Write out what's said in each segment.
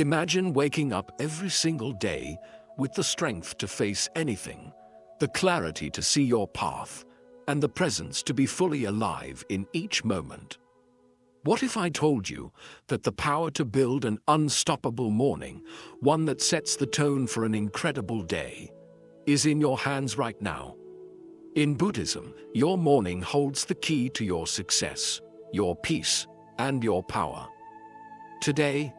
Imagine waking up every single day with the strength to face anything, the clarity to see your path, and the presence to be fully alive in each moment. What if I told you that the power to build an unstoppable morning, one that sets the tone for an incredible day, is in your hands right now? In Buddhism, your morning holds the key to your success, your peace, and your power. Today,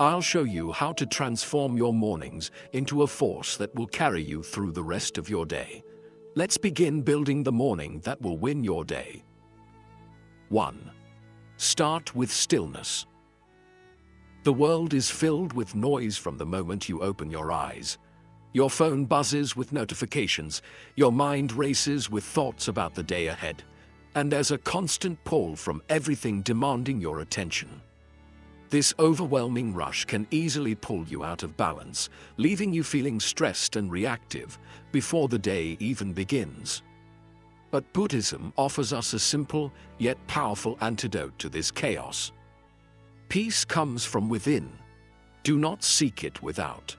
I'll show you how to transform your mornings into a force that will carry you through the rest of your day. Let's begin building the morning that will win your day. 1. Start with stillness. The world is filled with noise from the moment you open your eyes. Your phone buzzes with notifications, your mind races with thoughts about the day ahead, and there's a constant pull from everything demanding your attention. This overwhelming rush can easily pull you out of balance, leaving you feeling stressed and reactive before the day even begins. But Buddhism offers us a simple yet powerful antidote to this chaos. Peace comes from within. Do not seek it without.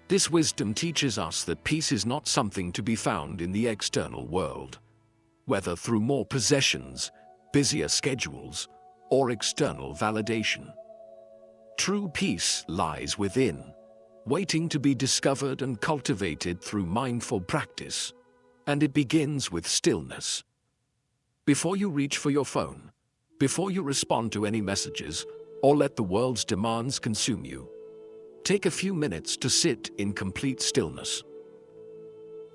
This wisdom teaches us that peace is not something to be found in the external world, whether through more possessions, busier schedules, or external validation. True peace lies within, waiting to be discovered and cultivated through mindful practice, and it begins with stillness. Before you reach for your phone, before you respond to any messages, or let the world's demands consume you, take a few minutes to sit in complete stillness.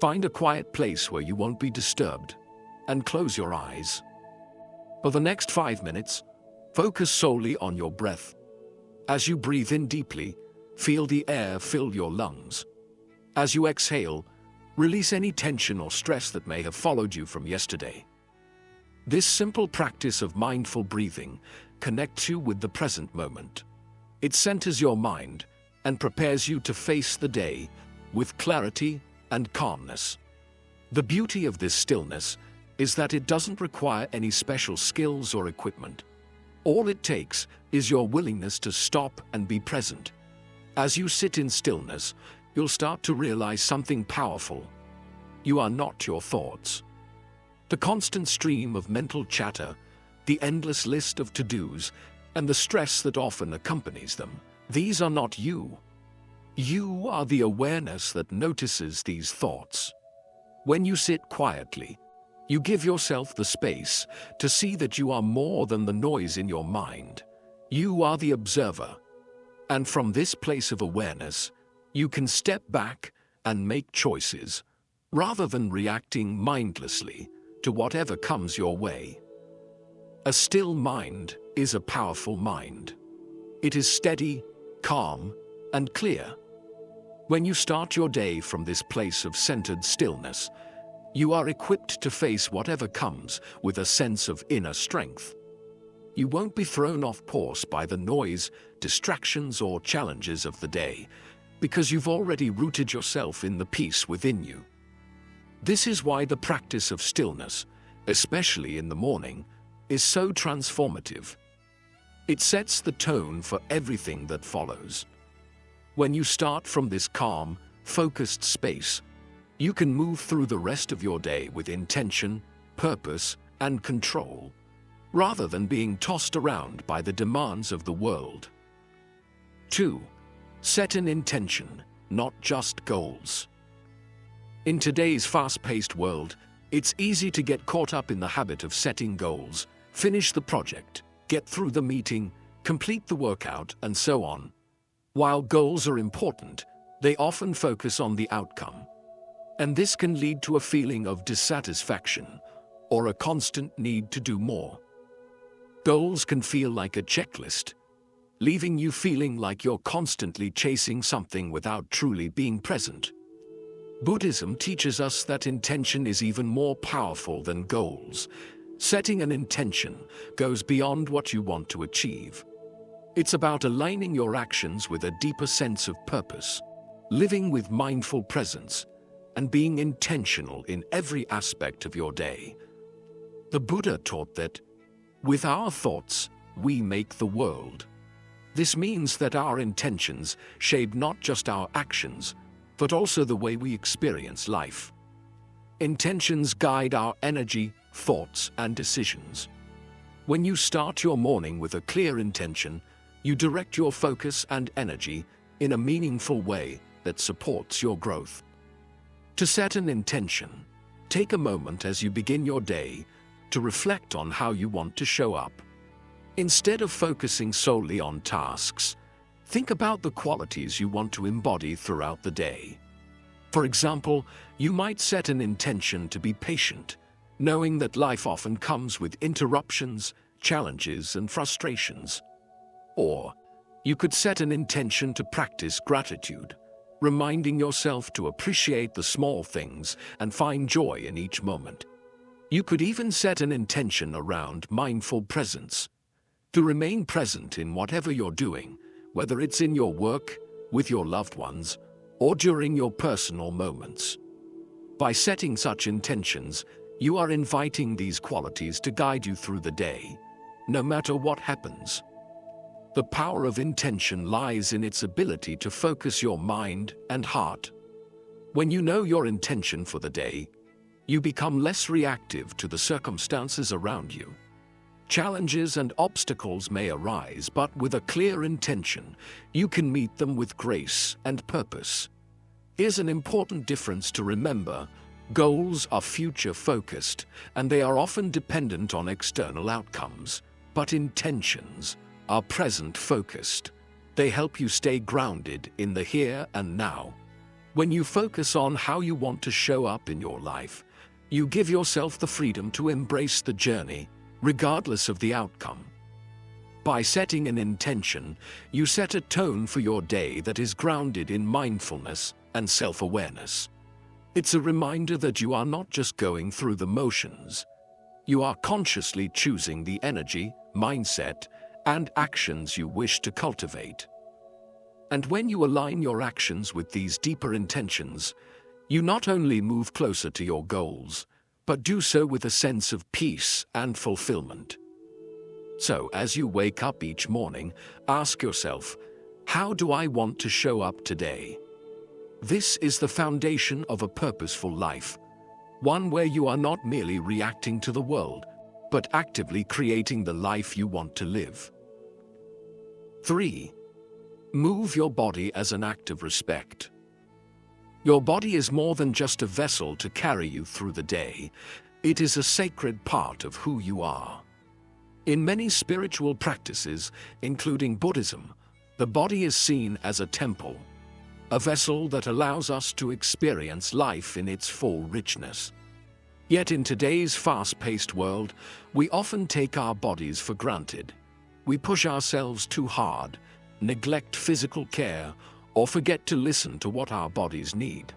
Find a quiet place where you won't be disturbed, and close your eyes. For the next 5 minutes, focus solely on your breath. As you breathe in deeply, feel the air fill your lungs. As you exhale, release any tension or stress that may have followed you from yesterday. This simple practice of mindful breathing connects you with the present moment. It centers your mind and prepares you to face the day with clarity and calmness. The beauty of this stillness is that it doesn't require any special skills or equipment. All it takes is your willingness to stop and be present. As you sit in stillness, you'll start to realize something powerful. You are not your thoughts. The constant stream of mental chatter, the endless list of to-dos, and the stress that often accompanies them, these are not you. You are the awareness that notices these thoughts. When you sit quietly, you give yourself the space to see that you are more than the noise in your mind. You are the observer. And from this place of awareness, you can step back and make choices, rather than reacting mindlessly to whatever comes your way. A still mind is a powerful mind. It is steady, calm, and clear. When you start your day from this place of centered stillness, you are equipped to face whatever comes with a sense of inner strength. You won't be thrown off course by the noise, distractions, or challenges of the day, because you've already rooted yourself in the peace within you. This is why the practice of stillness, especially in the morning, is so transformative. It sets the tone for everything that follows. When you start from this calm, focused space, you can move through the rest of your day with intention, purpose, and control, rather than being tossed around by the demands of the world. 2. Set an intention, not just goals. In today's fast-paced world, it's easy to get caught up in the habit of setting goals, finish the project, get through the meeting, complete the workout, and so on. While goals are important, they often focus on the outcome. And this can lead to a feeling of dissatisfaction or a constant need to do more. Goals can feel like a checklist, leaving you feeling like you're constantly chasing something without truly being present. Buddhism teaches us that intention is even more powerful than goals. Setting an intention goes beyond what you want to achieve. It's about aligning your actions with a deeper sense of purpose, living with mindful presence, and being intentional in every aspect of your day. The Buddha taught that, with our thoughts, we make the world. This means that our intentions shape not just our actions, but also the way we experience life. Intentions guide our energy, thoughts, and decisions. When you start your morning with a clear intention, you direct your focus and energy in a meaningful way that supports your growth. To set an intention, take a moment as you begin your day to reflect on how you want to show up. Instead of focusing solely on tasks, think about the qualities you want to embody throughout the day. For example, you might set an intention to be patient, knowing that life often comes with interruptions, challenges, and frustrations. Or, you could set an intention to practice gratitude, reminding yourself to appreciate the small things and find joy in each moment. You could even set an intention around mindful presence, to remain present in whatever you're doing, whether it's in your work, with your loved ones, or during your personal moments. By setting such intentions, you are inviting these qualities to guide you through the day, no matter what happens. The power of intention lies in its ability to focus your mind and heart. When you know your intention for the day, you become less reactive to the circumstances around you. Challenges and obstacles may arise, but with a clear intention, you can meet them with grace and purpose. Here's an important difference to remember. Goals are future-focused, and they are often dependent on external outcomes. But intentions are present-focused. They help you stay grounded in the here and now. When you focus on how you want to show up in your life, you give yourself the freedom to embrace the journey, regardless of the outcome. By setting an intention, you set a tone for your day that is grounded in mindfulness and self-awareness. It's a reminder that you are not just going through the motions. You are consciously choosing the energy, mindset, and actions you wish to cultivate. And when you align your actions with these deeper intentions, you not only move closer to your goals, but do so with a sense of peace and fulfillment. So, as you wake up each morning, ask yourself, how do I want to show up today? This is the foundation of a purposeful life, one where you are not merely reacting to the world, but actively creating the life you want to live. 3. Move your body as an act of respect. Your body is more than just a vessel to carry you through the day. It is a sacred part of who you are. In many spiritual practices, including Buddhism, the body is seen as a temple, a vessel that allows us to experience life in its full richness. Yet in today's fast-paced world, we often take our bodies for granted. We push ourselves too hard, neglect physical care, or forget to listen to what our bodies need.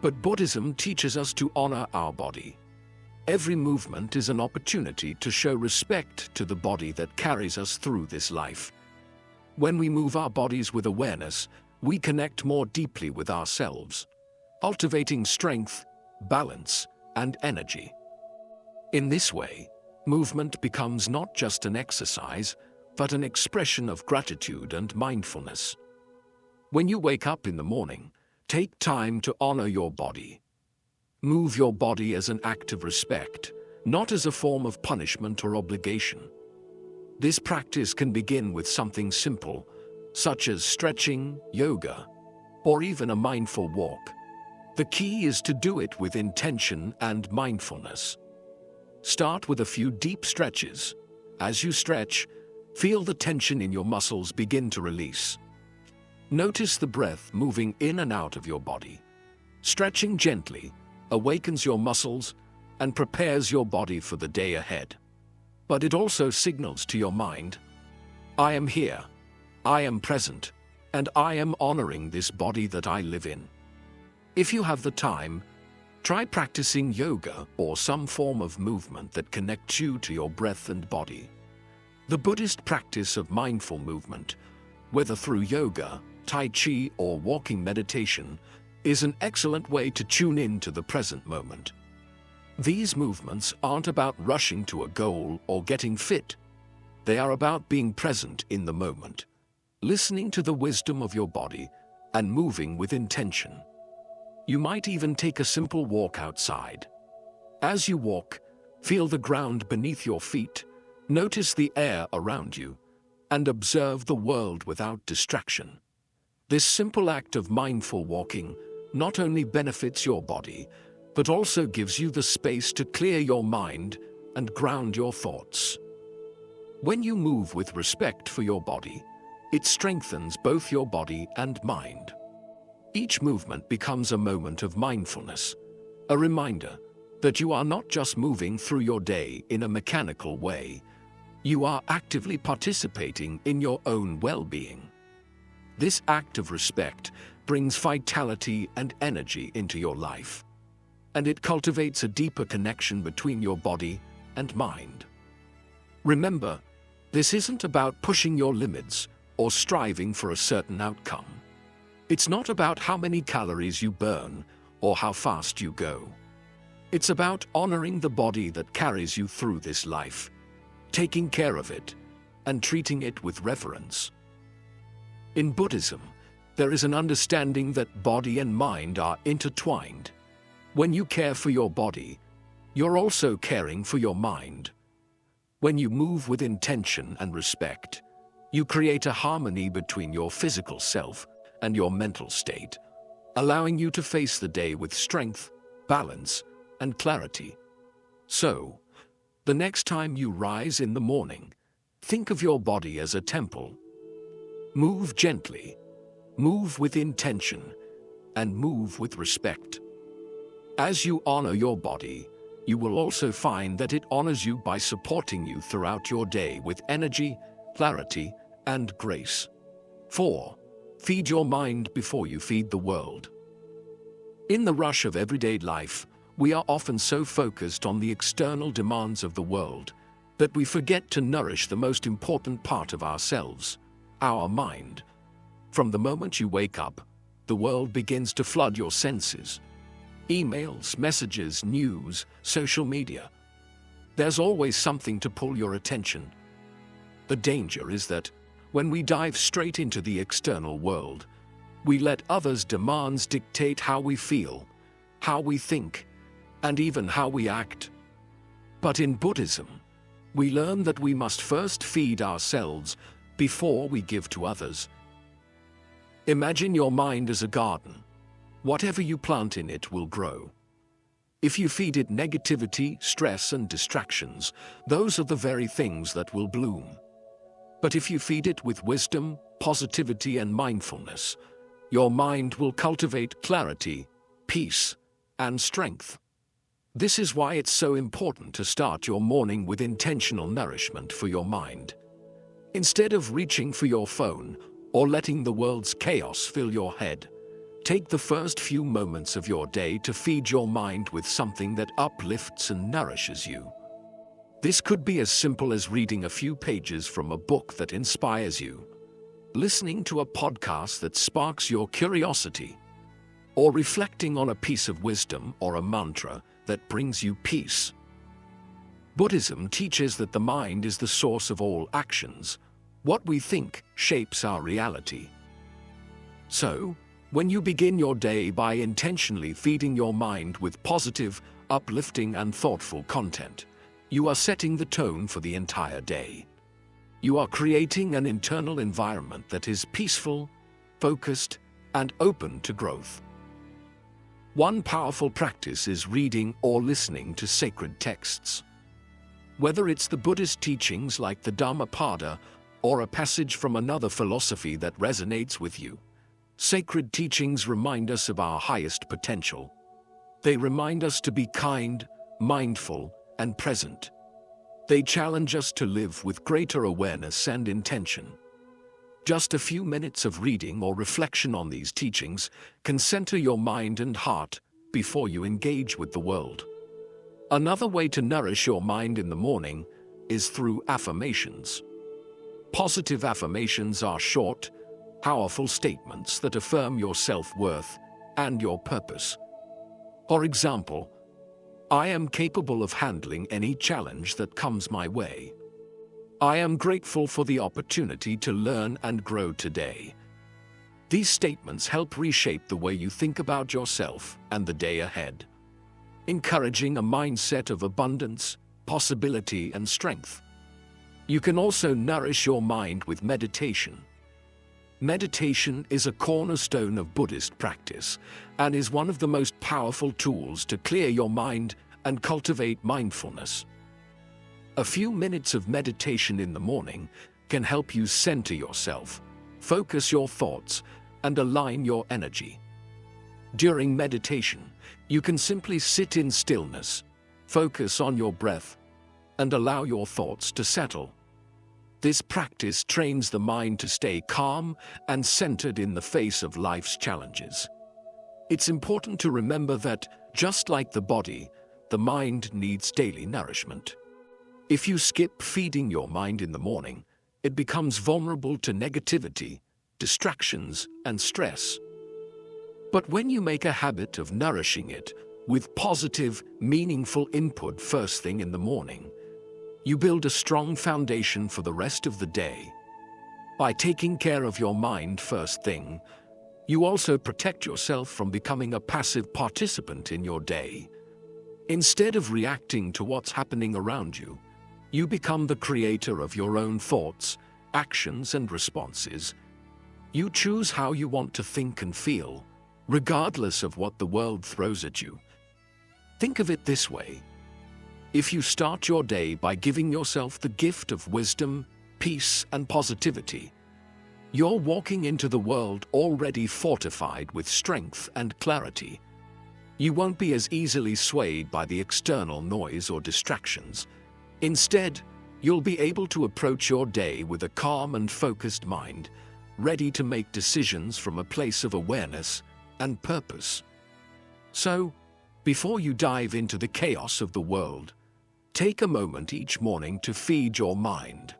But Buddhism teaches us to honor our body. Every movement is an opportunity to show respect to the body that carries us through this life. When we move our bodies with awareness, we connect more deeply with ourselves, cultivating strength, balance, and energy. In this way, movement becomes not just an exercise, but an expression of gratitude and mindfulness. When you wake up in the morning, take time to honor your body. Move your body as an act of respect, not as a form of punishment or obligation. This practice can begin with something simple, such as stretching, yoga, or even a mindful walk. The key is to do it with intention and mindfulness. Start with a few deep stretches. As you stretch, feel the tension in your muscles begin to release. Notice the breath moving in and out of your body. Stretching gently awakens your muscles and prepares your body for the day ahead. But it also signals to your mind, I am here, I am present, and I am honoring this body that I live in. If you have the time, try practicing yoga or some form of movement that connects you to your breath and body. The Buddhist practice of mindful movement, whether through yoga, tai chi, or walking meditation, is an excellent way to tune in to the present moment. These movements aren't about rushing to a goal or getting fit. They are about being present in the moment. listening to the wisdom of your body and moving with intention. You might even take a simple walk outside. As you walk, feel the ground beneath your feet, notice the air around you, and observe the world without distraction. This simple act of mindful walking not only benefits your body, but also gives you the space to clear your mind and ground your thoughts. When you move with respect for your body, it strengthens both your body and mind. Each movement becomes a moment of mindfulness, a reminder that you are not just moving through your day in a mechanical way, you are actively participating in your own well-being. This act of respect brings vitality and energy into your life, and it cultivates a deeper connection between your body and mind. Remember, this isn't about pushing your limits or striving for a certain outcome. It's not about how many calories you burn or how fast you go. It's about honoring the body that carries you through this life, taking care of it, and treating it with reverence. In Buddhism, there is an understanding that body and mind are intertwined. When you care for your body, you're also caring for your mind. When you move with intention and respect, you create a harmony between your physical self and your mental state, allowing you to face the day with strength, balance, and clarity. So, the next time you rise in the morning, think of your body as a temple. Move gently, move with intention, and move with respect. As you honor your body, you will also find that it honors you by supporting you throughout your day with energy, clarity, and grace. 4. Feed your mind before you feed the world. In the rush of everyday life, we are often so focused on the external demands of the world that we forget to nourish the most important part of ourselves, our mind. From the moment you wake up, the world begins to flood your senses. Emails, messages, news, social media. There's always something to pull your attention. The danger is that when we dive straight into the external world, we let others' demands dictate how we feel, how we think, and even how we act. But in Buddhism, we learn that we must first feed ourselves before we give to others. Imagine your mind as a garden. Whatever you plant in it will grow. If you feed it negativity, stress, and distractions, those are the very things that will bloom. But if you feed it with wisdom, positivity, and mindfulness, your mind will cultivate clarity, peace, and strength. This is why it's so important to start your morning with intentional nourishment for your mind. Instead of reaching for your phone or letting the world's chaos fill your head, take the first few moments of your day to feed your mind with something that uplifts and nourishes you. This could be as simple as reading a few pages from a book that inspires you, listening to a podcast that sparks your curiosity, or reflecting on a piece of wisdom or a mantra that brings you peace. Buddhism teaches that the mind is the source of all actions. What we think shapes our reality. So, when you begin your day by intentionally feeding your mind with positive, uplifting, and thoughtful content, you are setting the tone for the entire day. You are creating an internal environment that is peaceful, focused, and open to growth. One powerful practice is reading or listening to sacred texts. Whether it's the Buddhist teachings like the Dhammapada or a passage from another philosophy that resonates with you, sacred teachings remind us of our highest potential. They remind us to be kind, mindful, and present. They challenge us to live with greater awareness and intention. Just a few minutes of reading or reflection on these teachings can center your mind and heart before you engage with the world. Another way to nourish your mind in the morning is through affirmations. Positive affirmations are short, powerful statements that affirm your self-worth and your purpose. For example, I am capable of handling any challenge that comes my way. I am grateful for the opportunity to learn and grow today. These statements help reshape the way you think about yourself and the day ahead, encouraging a mindset of abundance, possibility, and strength. You can also nourish your mind with meditation. Meditation is a cornerstone of Buddhist practice and is one of the most powerful tools to clear your mind and cultivate mindfulness. A few minutes of meditation in the morning can help you center yourself, focus your thoughts, and align your energy. During meditation, you can simply sit in stillness, focus on your breath, and allow your thoughts to settle. This practice trains the mind to stay calm and centered in the face of life's challenges. It's important to remember that, just like the body, the mind needs daily nourishment. If you skip feeding your mind in the morning, it becomes vulnerable to negativity, distractions, and stress. But when you make a habit of nourishing it with positive, meaningful input first thing in the morning, you build a strong foundation for the rest of the day. By taking care of your mind first thing, you also protect yourself from becoming a passive participant in your day. Instead of reacting to what's happening around you, you become the creator of your own thoughts, actions, and responses. You choose how you want to think and feel, regardless of what the world throws at you. Think of it this way. If you start your day by giving yourself the gift of wisdom, peace, and positivity, you're walking into the world already fortified with strength and clarity. You won't be as easily swayed by the external noise or distractions. Instead, you'll be able to approach your day with a calm and focused mind, ready to make decisions from a place of awareness and purpose. So, before you dive into the chaos of the world, take a moment each morning to feed your mind.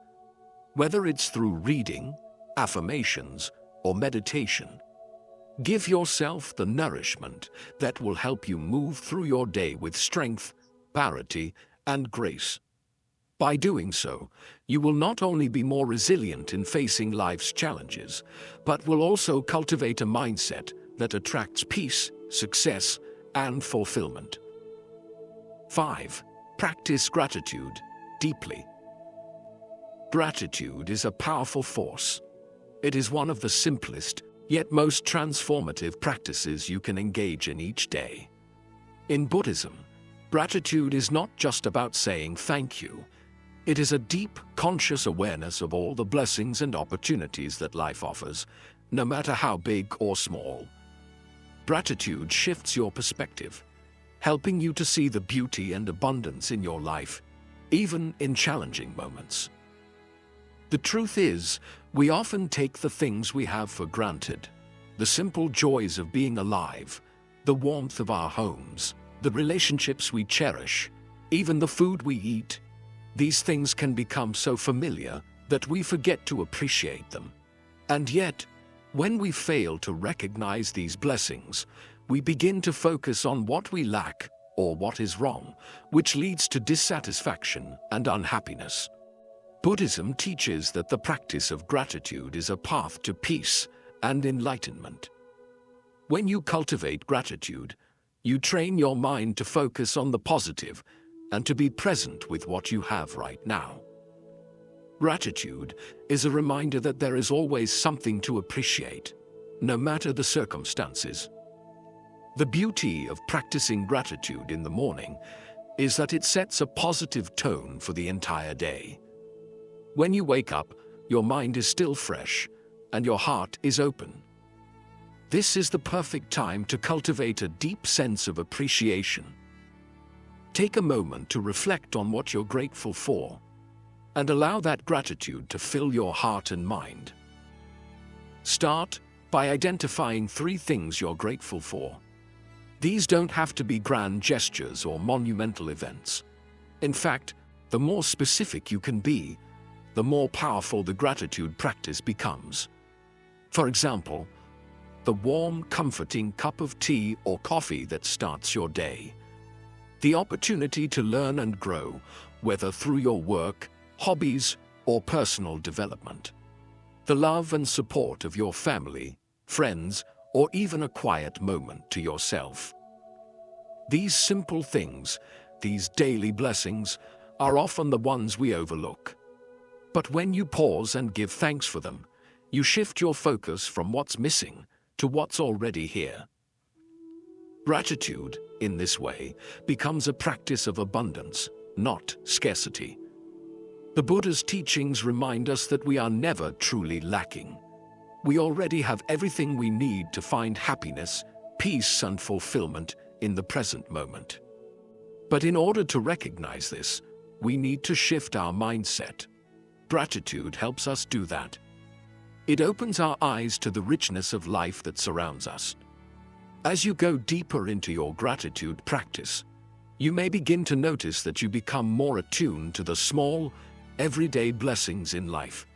Whether it's through reading, affirmations, or meditation, give yourself the nourishment that will help you move through your day with strength, clarity, and grace. By doing so, you will not only be more resilient in facing life's challenges, but will also cultivate a mindset that attracts peace, success, and fulfillment. 5. Practice gratitude deeply. Gratitude is a powerful force. It is one of the simplest, yet most transformative practices you can engage in each day. In Buddhism, gratitude is not just about saying thank you. It is a deep, conscious awareness of all the blessings and opportunities that life offers, no matter how big or small. Gratitude shifts your perspective, helping you to see the beauty and abundance in your life, even in challenging moments. The truth is, we often take the things we have for granted. The simple joys of being alive, the warmth of our homes, the relationships we cherish, even the food we eat. These things can become so familiar that we forget to appreciate them. And yet, when we fail to recognize these blessings, we begin to focus on what we lack or what is wrong, which leads to dissatisfaction and unhappiness. Buddhism teaches that the practice of gratitude is a path to peace and enlightenment. When you cultivate gratitude, you train your mind to focus on the positive and to be present with what you have right now. Gratitude is a reminder that there is always something to appreciate, no matter the circumstances. The beauty of practicing gratitude in the morning is that it sets a positive tone for the entire day. When you wake up, your mind is still fresh and your heart is open. This is the perfect time to cultivate a deep sense of appreciation. Take a moment to reflect on what you're grateful for, and allow that gratitude to fill your heart and mind. Start by identifying 3 things you're grateful for. These don't have to be grand gestures or monumental events. In fact, the more specific you can be, the more powerful the gratitude practice becomes. For example, the warm, comforting cup of tea or coffee that starts your day. The opportunity to learn and grow, whether through your work, hobbies, or personal development. The love and support of your family, friends, or even a quiet moment to yourself. These simple things, these daily blessings, are often the ones we overlook. But when you pause and give thanks for them, you shift your focus from what's missing to what's already here. Gratitude, in this way, becomes a practice of abundance, not scarcity. The Buddha's teachings remind us that we are never truly lacking. We already have everything we need to find happiness, peace, and fulfillment in the present moment. But in order to recognize this, we need to shift our mindset. Gratitude helps us do that. It opens our eyes to the richness of life that surrounds us. As you go deeper into your gratitude practice, you may begin to notice that you become more attuned to the small, everyday blessings in life.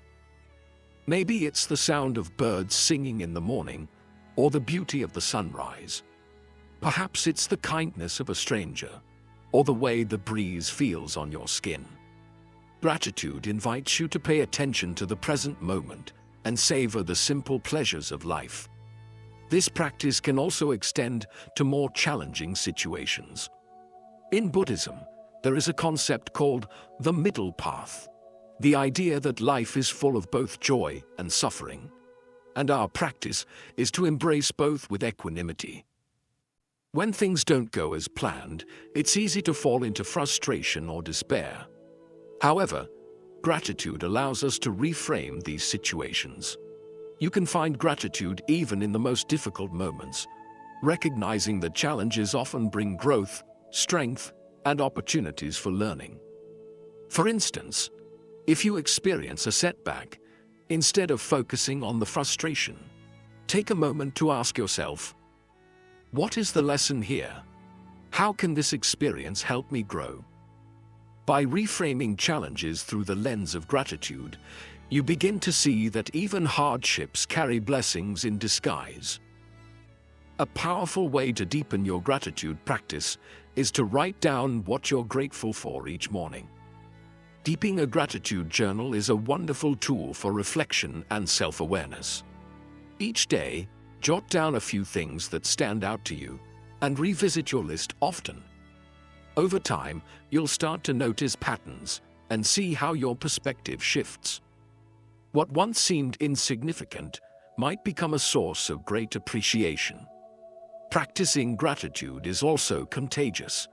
Maybe it's the sound of birds singing in the morning, or the beauty of the sunrise. Perhaps it's the kindness of a stranger, or the way the breeze feels on your skin. Gratitude invites you to pay attention to the present moment and savor the simple pleasures of life. This practice can also extend to more challenging situations. In Buddhism, there is a concept called the middle path, the idea that life is full of both joy and suffering, and our practice is to embrace both with equanimity. When things don't go as planned, it's easy to fall into frustration or despair. However, gratitude allows us to reframe these situations. You can find gratitude even in the most difficult moments, recognizing that challenges often bring growth, strength, and opportunities for learning. For instance, if you experience a setback, instead of focusing on the frustration, take a moment to ask yourself, what is the lesson here? How can this experience help me grow? By reframing challenges through the lens of gratitude, you begin to see that even hardships carry blessings in disguise. A powerful way to deepen your gratitude practice is to write down what you're grateful for each morning. Keeping a gratitude journal is a wonderful tool for reflection and self-awareness. Each day, jot down a few things that stand out to you and revisit your list often. Over time, you'll start to notice patterns and see how your perspective shifts. What once seemed insignificant might become a source of great appreciation. Practicing gratitude is also contagious.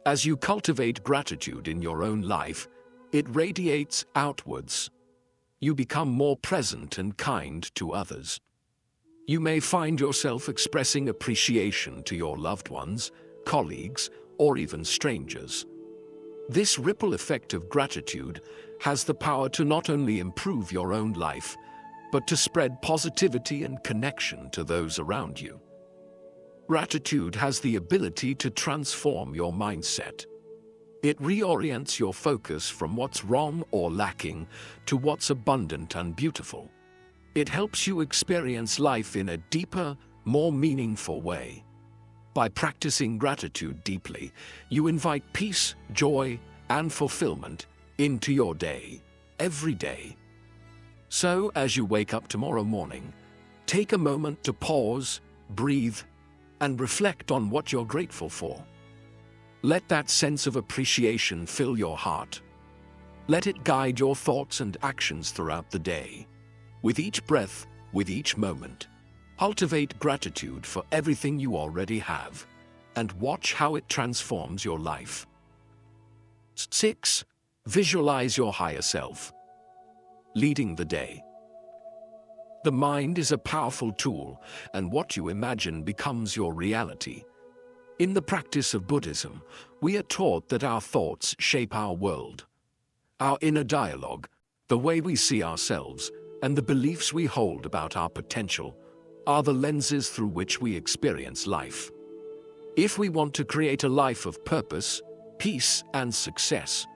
As you cultivate gratitude in your own life, it radiates outwards. You become more present and kind to others. You may find yourself expressing appreciation to your loved ones, colleagues, or even strangers. This ripple effect of gratitude has the power to not only improve your own life, but to spread positivity and connection to those around you. Gratitude has the ability to transform your mindset. It reorients your focus from what's wrong or lacking to what's abundant and beautiful. It helps you experience life in a deeper, more meaningful way. By practicing gratitude deeply, you invite peace, joy, and fulfillment into your day, every day. So, as you wake up tomorrow morning, take a moment to pause, breathe, and reflect on what you're grateful for. Let that sense of appreciation fill your heart. Let it guide your thoughts and actions throughout the day. With each breath, with each moment, cultivate gratitude for everything you already have, and watch how it transforms your life. 6. Visualize your higher self. Leading the day. The mind is a powerful tool, and what you imagine becomes your reality. In the practice of Buddhism, we are taught that our thoughts shape our world. Our inner dialogue, the way we see ourselves, and the beliefs we hold about our potential, are the lenses through which we experience life. If we want to create a life of purpose, peace, and success,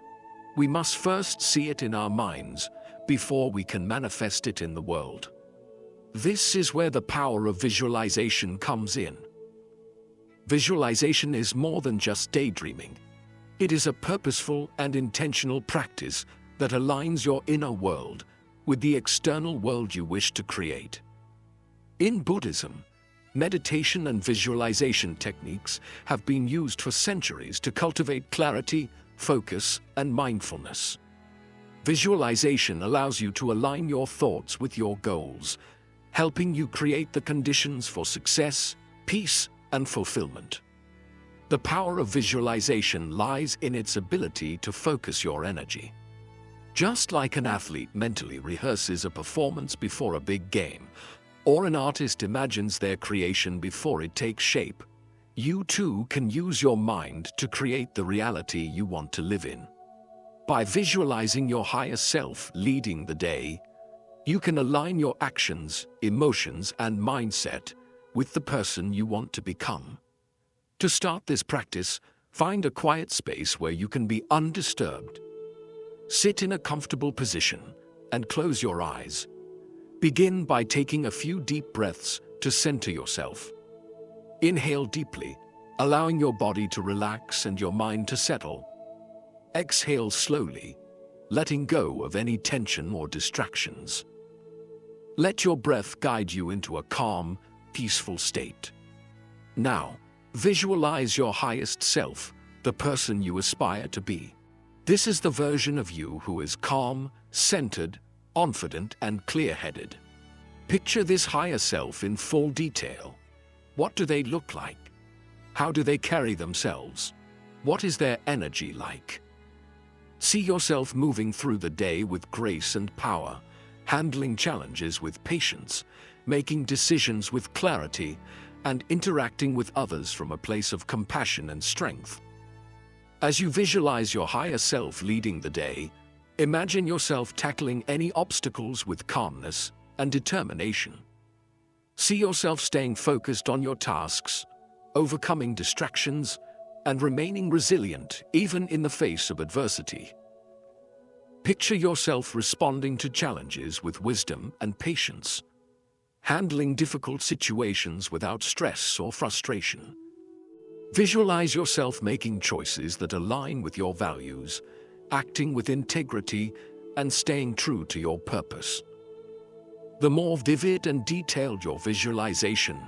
we must first see it in our minds before we can manifest it in the world. This is where the power of visualization comes in. Visualization is more than just daydreaming. It is a purposeful and intentional practice that aligns your inner world with the external world you wish to create. In Buddhism, meditation and visualization techniques have been used for centuries to cultivate clarity, focus, and mindfulness. Visualization allows you to align your thoughts with your goals, helping you create the conditions for success, peace, and fulfillment. The power of visualization lies in its ability to focus your energy. Just like an athlete mentally rehearses a performance before a big game, or an artist imagines their creation before it takes shape, you too can use your mind to create the reality you want to live in. By visualizing your higher self leading the day, you can align your actions, emotions, and mindset with the person you want to become. To start this practice, find a quiet space where you can be undisturbed. Sit in a comfortable position and close your eyes. Begin by taking a few deep breaths to center yourself. Inhale deeply, allowing your body to relax and your mind to settle. Exhale slowly, letting go of any tension or distractions. Let your breath guide you into a calm, peaceful state. Now, visualize your highest self, the person you aspire to be. This is the version of you who is calm, centered, confident, and clear-headed. Picture this higher self in full detail. What do they look like? How do they carry themselves? What is their energy like? See yourself moving through the day with grace and power, handling challenges with patience, making decisions with clarity, and interacting with others from a place of compassion and strength. As you visualize your higher self leading the day, imagine yourself tackling any obstacles with calmness and determination. See yourself staying focused on your tasks, overcoming distractions, and remaining resilient even in the face of adversity. Picture yourself responding to challenges with wisdom and patience, handling difficult situations without stress or frustration. Visualize yourself making choices that align with your values, acting with integrity, and staying true to your purpose. The more vivid and detailed your visualization,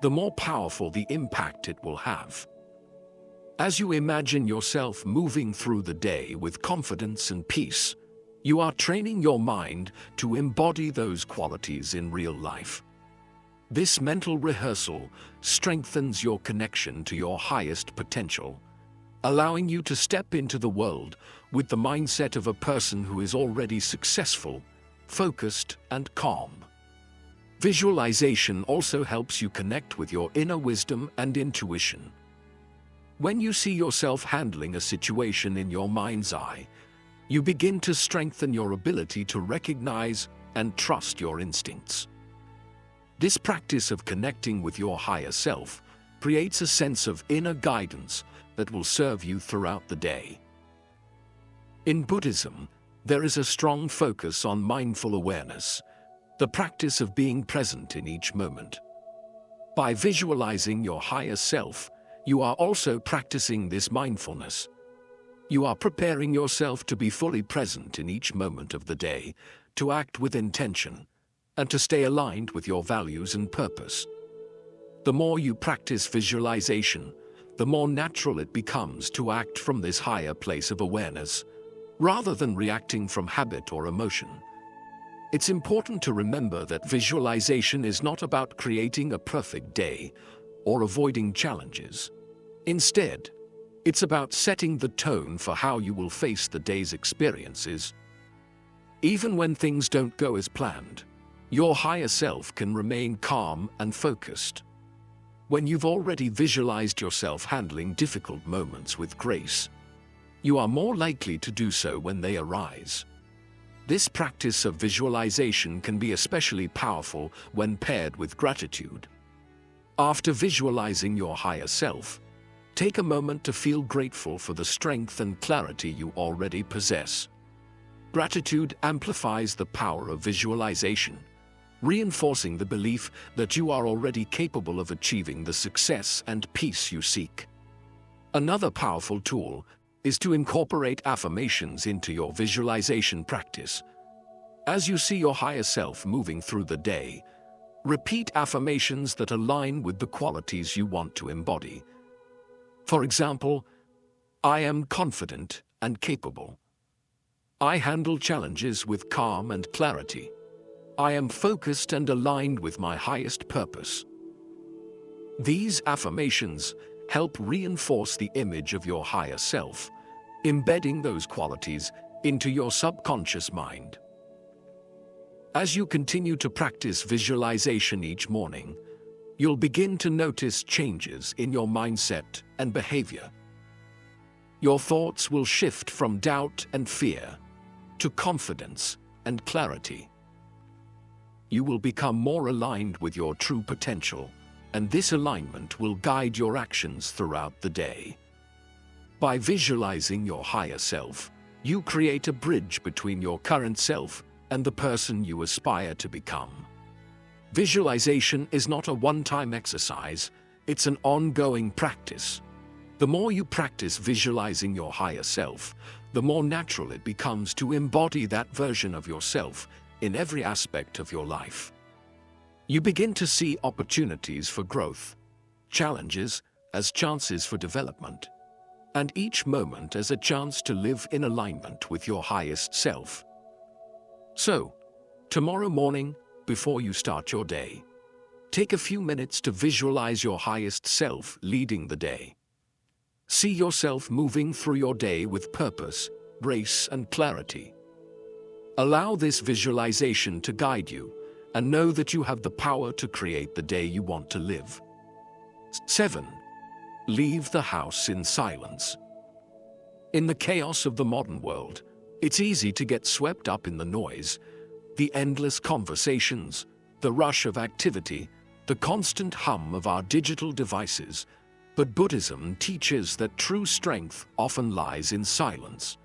the more powerful the impact it will have. As you imagine yourself moving through the day with confidence and peace, you are training your mind to embody those qualities in real life. This mental rehearsal strengthens your connection to your highest potential, allowing you to step into the world with the mindset of a person who is already successful, focused, and calm. Visualization also helps you connect with your inner wisdom and intuition. When you see yourself handling a situation in your mind's eye, you begin to strengthen your ability to recognize and trust your instincts. This practice of connecting with your higher self creates a sense of inner guidance that will serve you throughout the day. In Buddhism, there is a strong focus on mindful awareness, the practice of being present in each moment. By visualizing your higher self, you are also practicing this mindfulness. You are preparing yourself to be fully present in each moment of the day, to act with intention, and to stay aligned with your values and purpose. The more you practice visualization, the more natural it becomes to act from this higher place of awareness, rather than reacting from habit or emotion. It's important to remember that visualization is not about creating a perfect day or avoiding challenges. Instead, it's about setting the tone for how you will face the day's experiences. Even when things don't go as planned, your higher self can remain calm and focused. When you've already visualized yourself handling difficult moments with grace, you are more likely to do so when they arise. This practice of visualization can be especially powerful when paired with gratitude. After visualizing your higher self, take a moment to feel grateful for the strength and clarity you already possess. Gratitude amplifies the power of visualization, reinforcing the belief that you are already capable of achieving the success and peace you seek. Another powerful tool is to incorporate affirmations into your visualization practice. As you see your higher self moving through the day, repeat affirmations that align with the qualities you want to embody. For example, I am confident and capable. I handle challenges with calm and clarity. I am focused and aligned with my highest purpose. These affirmations help reinforce the image of your higher self, embedding those qualities into your subconscious mind. As you continue to practice visualization each morning, you'll begin to notice changes in your mindset and behavior. Your thoughts will shift from doubt and fear to confidence and clarity. You will become more aligned with your true potential, and this alignment will guide your actions throughout the day. By visualizing your higher self, you create a bridge between your current self and the person you aspire to become. Visualization is not a one-time exercise, it's an ongoing practice. The more you practice visualizing your higher self, the more natural it becomes to embody that version of yourself in every aspect of your life. You begin to see opportunities for growth, challenges as chances for development, and each moment as a chance to live in alignment with your highest self. So, tomorrow morning, before you start your day, take a few minutes to visualize your highest self leading the day. See yourself moving through your day with purpose, grace, and clarity. Allow this visualization to guide you, and know that you have the power to create the day you want to live. 7. Leave the house in silence. In the chaos of the modern world, it's easy to get swept up in the noise, the endless conversations, the rush of activity, the constant hum of our digital devices. But Buddhism teaches that true strength often lies in silence.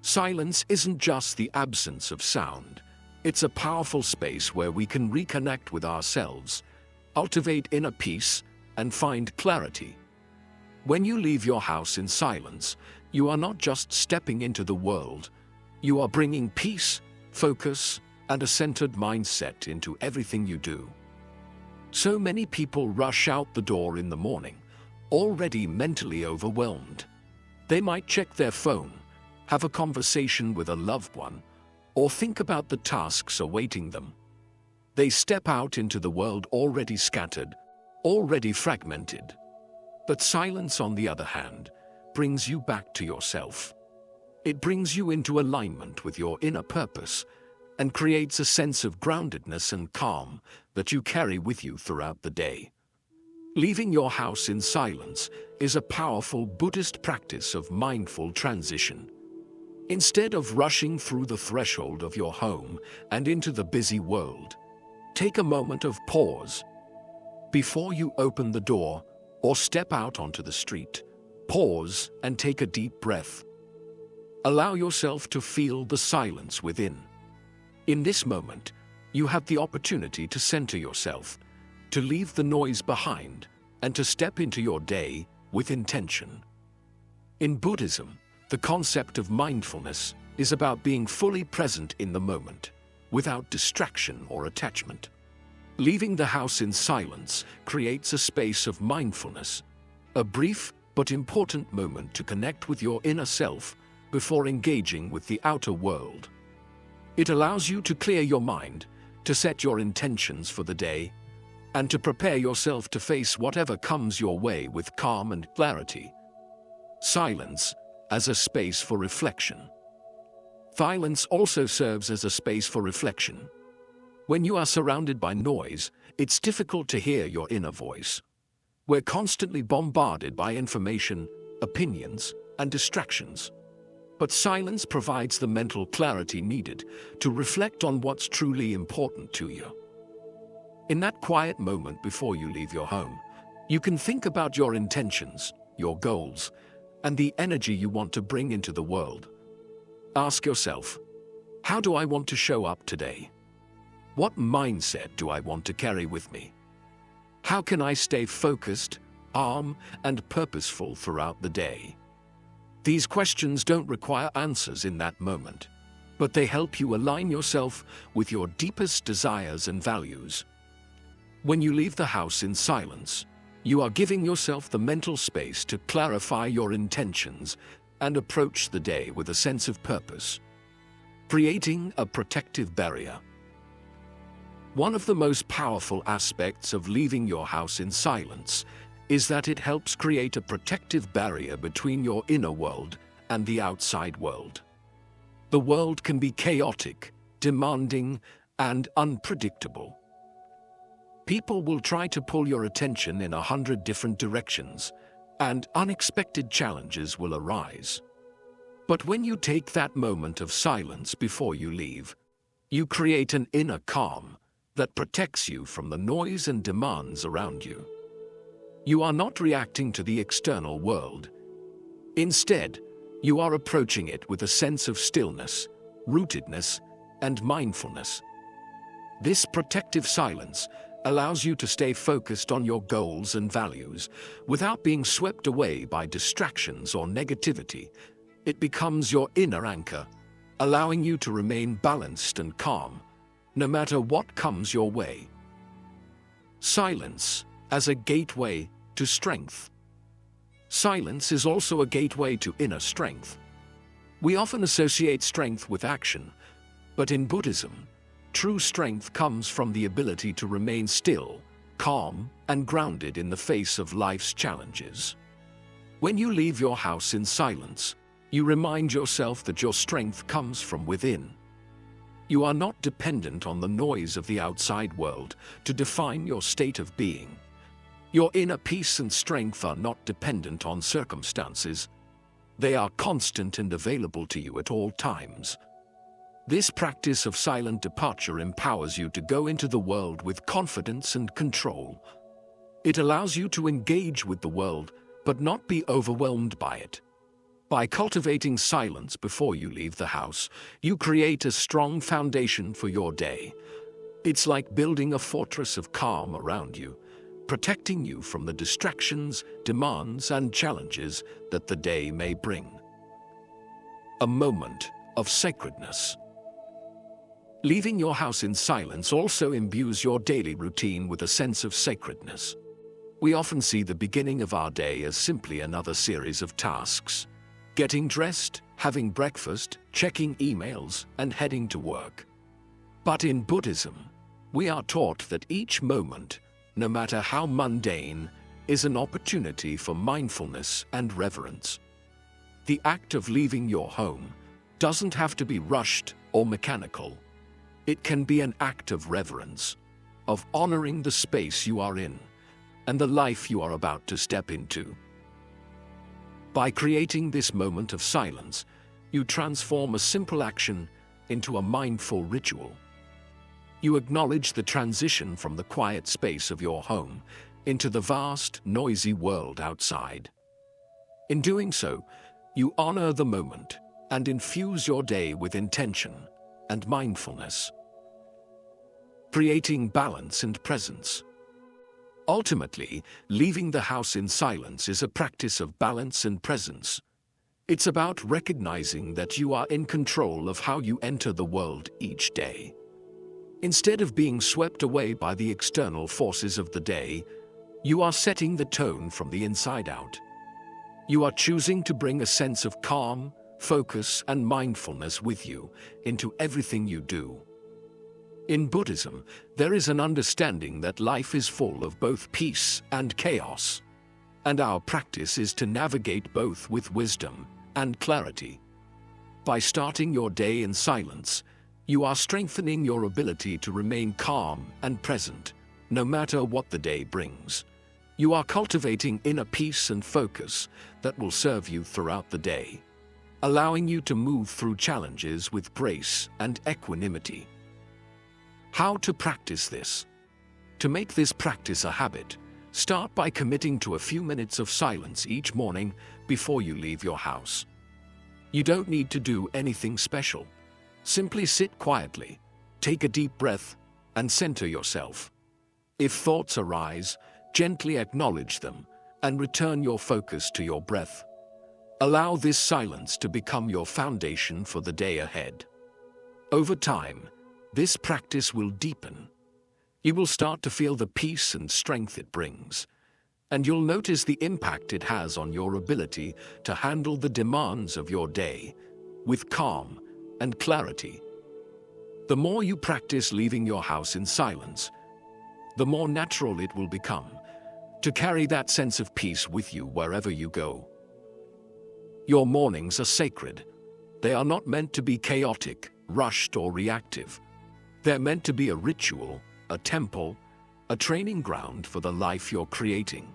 Silence isn't just the absence of sound. It's a powerful space where we can reconnect with ourselves, cultivate inner peace, and find clarity. When you leave your house in silence, you are not just stepping into the world, you are bringing peace, focus, and a centered mindset into everything you do. So many people rush out the door in the morning, already mentally overwhelmed. They might check their phone, have a conversation with a loved one, or think about the tasks awaiting them. They step out into the world already scattered, already fragmented. But silence, on the other hand, brings you back to yourself. It brings you into alignment with your inner purpose and creates a sense of groundedness and calm that you carry with you throughout the day. Leaving your house in silence is a powerful Buddhist practice of mindful transition. Instead of rushing through the threshold of your home and into the busy world, take a moment of pause. Before you open the door or step out onto the street, pause and take a deep breath. Allow yourself to feel the silence within. In this moment, you have the opportunity to center yourself, to leave the noise behind, and to step into your day with intention. In Buddhism, the concept of mindfulness is about being fully present in the moment, without distraction or attachment. Leaving the house in silence creates a space of mindfulness, a brief but important moment to connect with your inner self before engaging with the outer world. It allows you to clear your mind, to set your intentions for the day, and to prepare yourself to face whatever comes your way with calm and clarity. Silence as a space for reflection. Silence also serves as a space for reflection. When you are surrounded by noise, it's difficult to hear your inner voice. We're constantly bombarded by information, opinions, and distractions. But silence provides the mental clarity needed to reflect on what's truly important to you. In that quiet moment before you leave your home, you can think about your intentions, your goals, and the energy you want to bring into the world. Ask yourself, how do I want to show up today? What mindset do I want to carry with me? How can I stay focused, calm, and purposeful throughout the day? These questions don't require answers in that moment, but they help you align yourself with your deepest desires and values. When you leave the house in silence, you are giving yourself the mental space to clarify your intentions and approach the day with a sense of purpose, creating a protective barrier. One of the most powerful aspects of leaving your house in silence is that it helps create a protective barrier between your inner world and the outside world. The world can be chaotic, demanding, and unpredictable. People will try to pull your attention in 100 different directions, and unexpected challenges will arise. But when you take that moment of silence before you leave, you create an inner calm that protects you from the noise and demands around you. You are not reacting to the external world. Instead, you are approaching it with a sense of stillness, rootedness, and mindfulness. This protective silence allows you to stay focused on your goals and values without being swept away by distractions or negativity. It becomes your inner anchor, allowing you to remain balanced and calm, no matter what comes your way. Silence as a gateway to strength. Silence is also a gateway to inner strength. We often associate strength with action, but in Buddhism, true strength comes from the ability to remain still, calm, and grounded in the face of life's challenges. When you leave your house in silence, you remind yourself that your strength comes from within. You are not dependent on the noise of the outside world to define your state of being. Your inner peace and strength are not dependent on circumstances. They are constant and available to you at all times. This practice of silent departure empowers you to go into the world with confidence and control. It allows you to engage with the world, but not be overwhelmed by it. By cultivating silence before you leave the house, you create a strong foundation for your day. It's like building a fortress of calm around you, protecting you from the distractions, demands, and challenges that the day may bring. A moment of sacredness. Leaving your house in silence also imbues your daily routine with a sense of sacredness. We often see the beginning of our day as simply another series of tasks. Getting dressed, having breakfast, checking emails, and heading to work. But in Buddhism, we are taught that each moment, no matter how mundane, is an opportunity for mindfulness and reverence. The act of leaving your home doesn't have to be rushed or mechanical. It can be an act of reverence, of honoring the space you are in and the life you are about to step into. By creating this moment of silence, you transform a simple action into a mindful ritual. You acknowledge the transition from the quiet space of your home into the vast, noisy world outside. In doing so, you honor the moment and infuse your day with intention and mindfulness, creating balance and presence. Ultimately, leaving the house in silence is a practice of balance and presence. It's about recognizing that you are in control of how you enter the world each day. Instead of being swept away by the external forces of the day, you are setting the tone from the inside out. You are choosing to bring a sense of calm, focus, and mindfulness with you into everything you do. In Buddhism, there is an understanding that life is full of both peace and chaos, and our practice is to navigate both with wisdom and clarity. By starting your day in silence, you are strengthening your ability to remain calm and present, no matter what the day brings. You are cultivating inner peace and focus that will serve you throughout the day, allowing you to move through challenges with grace and equanimity. How to practice this? To make this practice a habit, start by committing to a few minutes of silence each morning before you leave your house. You don't need to do anything special. Simply sit quietly, take a deep breath, and center yourself. If thoughts arise, gently acknowledge them and return your focus to your breath. Allow this silence to become your foundation for the day ahead. Over time, this practice will deepen. You will start to feel the peace and strength it brings, and you'll notice the impact it has on your ability to handle the demands of your day with calm and clarity. The more you practice leaving your house in silence, the more natural it will become to carry that sense of peace with you wherever you go. Your mornings are sacred. They are not meant to be chaotic, rushed, or reactive. They're meant to be a ritual, a temple, a training ground for the life you're creating.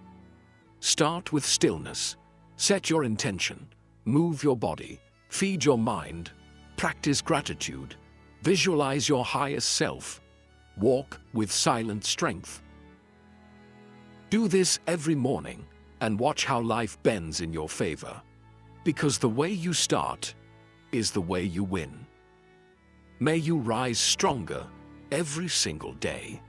Start with stillness. Set your intention. Move your body. Feed your mind. Practice gratitude. Visualize your highest self. Walk with silent strength. Do this every morning and watch how life bends in your favor. Because the way you start is the way you win. May you rise stronger every single day.